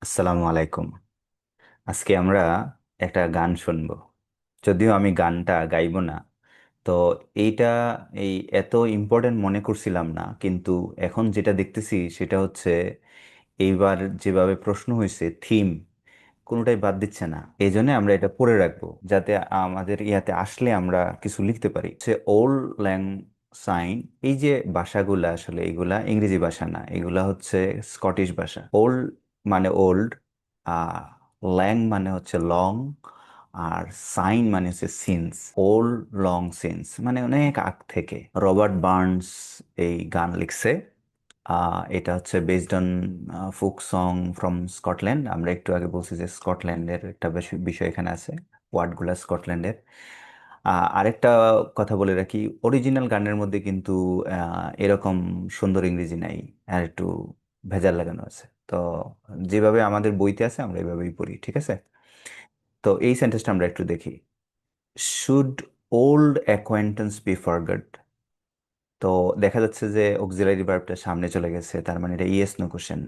আসসালামু আলাইকুম। আজকে আমরা একটা গান শুনবো। যদিও আমি গানটা গাইবো না, তো এইটা এই এত ইম্পর্টেন্ট মনে করছিলাম না, কিন্তু এখন যেটা দেখতেছি সেটা হচ্ছে এইবার যেভাবে প্রশ্ন হয়েছে থিম কোনোটাই বাদ দিচ্ছে না। এই জন্য আমরা এটা পড়ে রাখবো যাতে আমাদের ইয়াতে আসলে আমরা কিছু লিখতে পারি। সে ওল্ড ল্যাং সাইন, এই যে ভাষাগুলা আসলে এগুলা ইংরেজি ভাষা না, এগুলা হচ্ছে স্কটিশ ভাষা। ওল্ড মানে ওল্ড, আহ ল্যাং মানে হচ্ছে লং, আর সাইন মানে হচ্ছে সিন্স। ওল্ড লং সিন্স মানে অনেক আগ থেকে রবার্ট বার্নস এই গান লিখছে। এটা হচ্ছে based on folk song from Scotland. আমরা একটু আগে বলছি যে স্কটল্যান্ডের একটা বেশি বিষয় এখানে আছে, ওয়ার্ডগুলা স্কটল্যান্ডের। আরেকটা কথা বলে রাখি, অরিজিনাল গানের মধ্যে কিন্তু এরকম সুন্দর ইংরেজি নাই, আর একটু ভেজাল লাগানো আছে। তো যেভাবে আমাদের বইতে আছে আমরা এইভাবেই পড়ি, ঠিক আছে? তো এই সেন্টেন্সটা আমরা একটু দেখি। Should old acquaintance be forgot? তো দেখা যাচ্ছে যে অক্সিলারি ভার্বটা সামনে চলে গেছে, তার মানে এটা ইয়েস নো কোশ্চেন।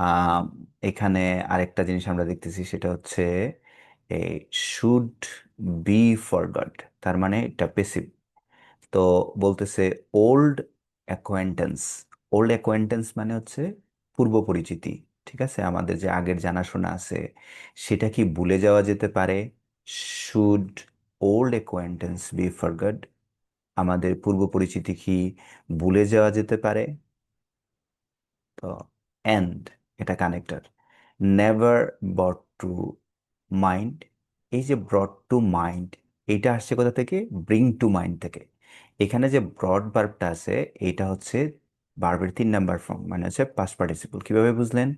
আহ এখানে আরেকটা জিনিস আমরা দেখতেছি, সেটা হচ্ছে এই শুড বি ফরগট, তার মানে এটা পেসিভ। তো বলতেছে ওল্ড অ্যাকোয়ান্টেন্স। ওল্ড অ্যাকোয়ান্টেন্স মানে হচ্ছে পূর্ব পরিচিতি, ঠিক আছে? আমাদের যে আগের জানাশোনা আছে সেটা কি ভুলে যাওয়া যেতে পারে? Should old acquaintance be forgot? আমাদের পূর্ব পরিচিতি কি ভুলে যাওয়া যেতে পারে? তো এন্ড, এটা connector. Never brought to mind, এই যে ব্রট টু মাইন্ড, এইটা আসছে কোথা থেকে? ব্রিং টু মাইন্ড থেকে। এখানে যে ব্রড ভার্বটা আছে এটা হচ্ছে ভার্বের 3 নাম্বার ফর্ম, মানে হচ্ছে পাস্ট পার্টিসিপল। কিভাবে বুঝলেন?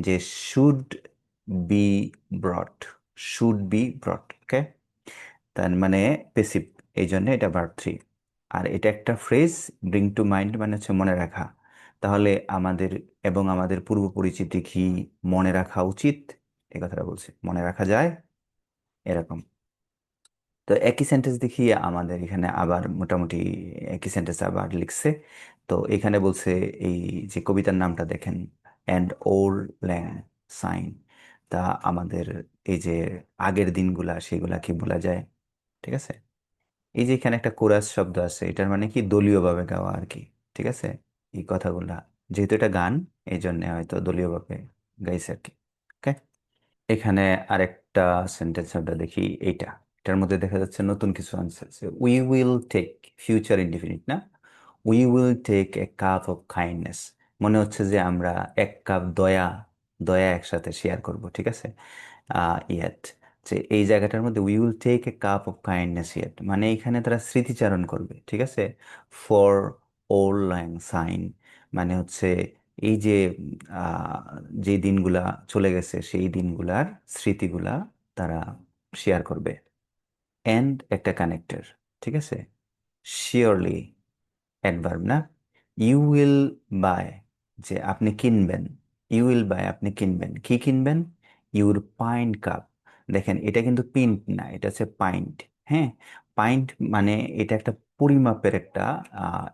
যে should be brought, should be brought, okay? তার মানে পেসিভ, এই জন্য এটা ভার্ব 3। আর এটা একটা ফ্রেজ, ব্রিং টু মাইন্ড মানে হচ্ছে মনে রাখা। তাহলে আমাদের এবং আমাদের পূর্ব পরিচিতি কি মনে রাখা উচিত? এই কথাটা বলছে, মনে রাখা যায় এরকম। তো একই সেন্টেন্স দেখি আমাদের এখানে আবার মোটামুটি একই সেন্টেন্স আবার লিখছে। তো এখানে বলছে এই যে কবিতার নামটা দেখেন, অ্যান্ড ওল্ড ল্যাং সাইন। তা আমাদের এই যে আগের দিনগুলা সেগুলা কি বলা যায়? ঠিক আছে। এই যে এখানে একটা কোরাস শব্দ আছে, এটার মানে কি দলীয়ভাবে গাওয়া আর কি, ঠিক আছে? এই কথাগুলা, যেহেতু এটা গান, এই জন্য হয়তো দলীয়ভাবে গাইছে আর কি, ওকে? এখানে আরেকটা সেন্টেন্স আমরা দেখি, এইটা, এটার মধ্যে দেখা যাচ্ছে নতুন কিছু আনসার আছে। We will take, future indefinite না? We will take a cup of kindness, মনে হচ্ছে যে আমরা এক কাপ দয়া, দয়া একসাথে শেয়ার করব, ঠিক আছে? ইয়েট, যে এই জায়গাটার মধ্যে we will take a cup of kindness yet, মানে এখানে তারা স্মৃতিচারণ করবে, ঠিক আছে? ফর ওল্ড ল্যাং সাইন মানে হচ্ছে এই যে আহ, যে দিনগুলা চলে গেছে সেই দিনগুলার স্মৃতিগুলা তারা শেয়ার করবে। এন্ড একটা কানেক্টর, ঠিক আছে? শিওরলি অ্যাডভার্ব না? ইউ উইল বাই, যে আপনি কিনবেন। ইউ উইল বাই, আপনি কিনবেন। কি কিনবেন? Your pint cup. দেখেন এটা কিন্তু পিন্ট না, এটা হচ্ছে পাইন্ট। হ্যাঁ, পাইন্ট মানে এটা একটা পরিমাপের একটা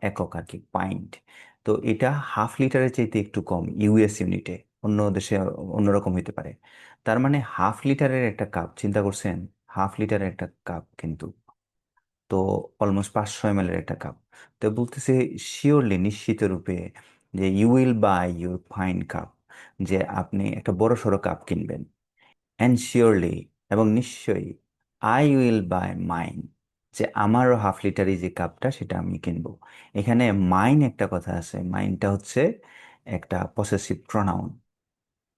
একক আর কি, পাইন্ট। তো এটা হাফ লিটারের চাইতে একটু কম ইউএস ইউনিটে, অন্য দেশে অন্যরকম হইতে পারে। তার মানে হাফ লিটারের একটা কাপ, চিন্তা করছেন? হাফ লিটারের একটা কাপ কিন্তু, তো অলমোস্ট 500 ml এর একটা কাপ। তো বলতেছে শিওরলি, নিশ্চিত রূপে, যে you will buy your fine cup, যে আপনি একটা বড় সড়ো কাপ কিনবেন। অ্যান্ড শিওরলি, এবং নিশ্চয়ই, আই উইল বাই মাইন, যে আমারও হাফ লিটারি যে কাপটা সেটা আমি কিনবো। এখানে মাইন একটা কথা আছে, মাইনটা হচ্ছে একটা পসেসিভ প্রনাউন।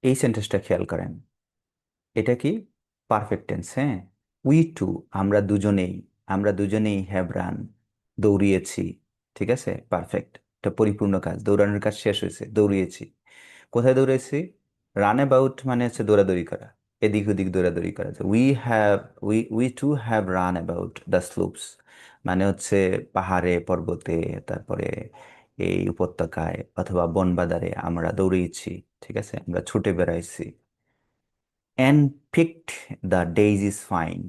এই সেন্টেন্সটা খেয়াল করেন, এটা কি? পারফেক্ট টেন্স, হ্যাঁ। উই টু, আমরা দুজনেই, আমরা দুজনেই হ্যাভ রান, দৌড়িয়েছি, ঠিক আছে? পারফেক্ট, এটা পরিপূর্ণ কাজ, দৌড়ানোর কাজ শেষ হয়েছে, দৌড়িয়েছি। কোথায় দৌড়েছি? রান অ্যাবাউট মানে হচ্ছে দৌড়াদৌড়ি করা, এদিক ওদিক দৌড়াদৌড়ি করা। We have, we to have run about the slopes, মানে হচ্ছে পাহাড়ে, পর্বতে, তারপরে এই উপত্যকায় অথবা বনবাদারে আমরা দৌড়িয়েছি, ঠিক আছে? আমরা ছুটে বেড়াইছি। And picked the daisies fine,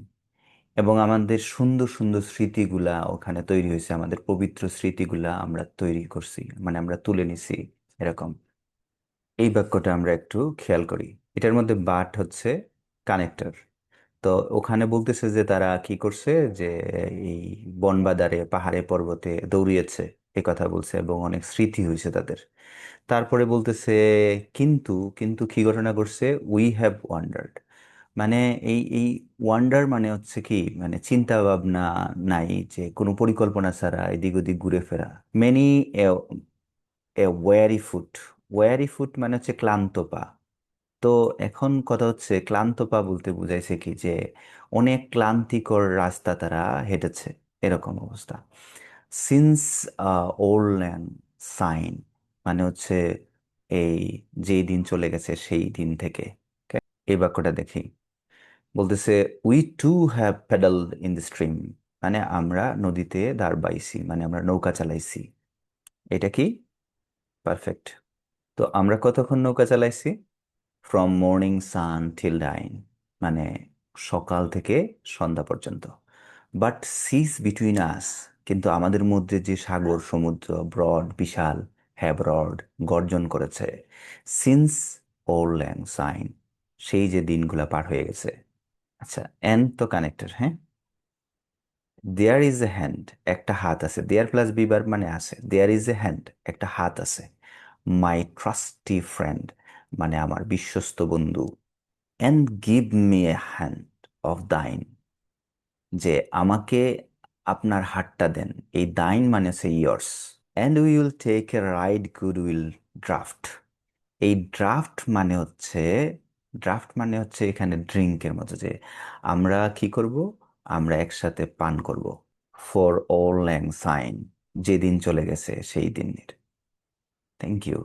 এবং আমাদের সুন্দর সুন্দর স্মৃতিগুলা ওখানে তৈরি হয়েছে, আমাদের পবিত্র স্মৃতিগুলা আমরা তৈরি করছি, মানে আমরা তুলে নিছি, এরকম। এই বাক্যটা আমরা একটু খেয়াল করি। এটার মধ্যে বাট হচ্ছে কানেক্টর। তো ওখানে বলতেছে যে তারা কি করছে, যে এই বনবাদারে পাহাড়ে পর্বতে দৌড়িয়েছে, এ কথা বলছে, এবং অনেক স্মৃতি হয়েছে তাদের। তারপরে বলতেছে কিন্তু, কিন্তু কি ঘটনা ঘটছে, উই হ্যাভ ওয়ান্ডার্ড। মানে এই ওয়ান্ডার মানে হচ্ছে কি, মানে চিন্তা ভাবনা নাই, যে কোনো পরিকল্পনা ছাড়া এদিক ওদিক ঘুরে ফেরা। Many a worry foot. Worry foot মানে হচ্ছে ক্লান্ত পা। তো এখন কথা হচ্ছে ক্লান্ত পা বলতে বুঝাইছে কি, যে অনেক ক্লান্তিকর রাস্তা তারা হেঁটেছে, এরকম অবস্থা। সিন্স ওল্ড ল্যান্ড সাইন মানে হচ্ছে এই যেই দিন চলে গেছে সেই দিন থেকে। এই বাক্যটা দেখি, বলতেছে we to have paddled in the stream, মানে আমরা নদীতে দাঁড় বাইছি, মানে আমরা নৌকা চালাইছি। এটা কি পারফেক্ট। তো আমরা কতক্ষণ নৌকা চালাইছি? ফ্রম মর্নিং সান টিল ডাইন, মানে সকাল থেকে সন্ধ্যা পর্যন্ত। বাট সিস বিটুইন আস, কিন্তু আমাদের মধ্যে যে সাগর সমুদ্র ব্রড বিশাল, হ্যাভ রড গর্জন করেছে। সিন্স ওল্ড ল্যাং সাইন, সেই যে দিনগুলা পার হয়ে গেছে। আচ্ছা, এন্ড তো কানেক্টর, হ্যাঁ। দেয়ার ইজ এ হ্যান্ড, একটা হাত আছে, দেয়ার প্লাস বিবার মানে আছে, দেয়ার ইজ এ হ্যান্ড, একটা হাত আছে। মাই ট্রাস্টি ফ্রেন্ড, মানে আমার বিশ্বস্ত বন্ধু। And give me a hand of thine, যে আমাকে আপনার হাতটা দেন। এই দাইন মানে হচ্ছে yours. And we will take a right good will draught. এই ড্রাফট মানে হচ্ছে, ড্রাফট মানে হচ্ছে এখানে ড্রিঙ্কের মতো, যে আমরা কি করব, আমরা একসাথে পান করব। ফর অল ল্যাং সাইন, যেদিন চলে গেছে সেই দিনের। Thank you.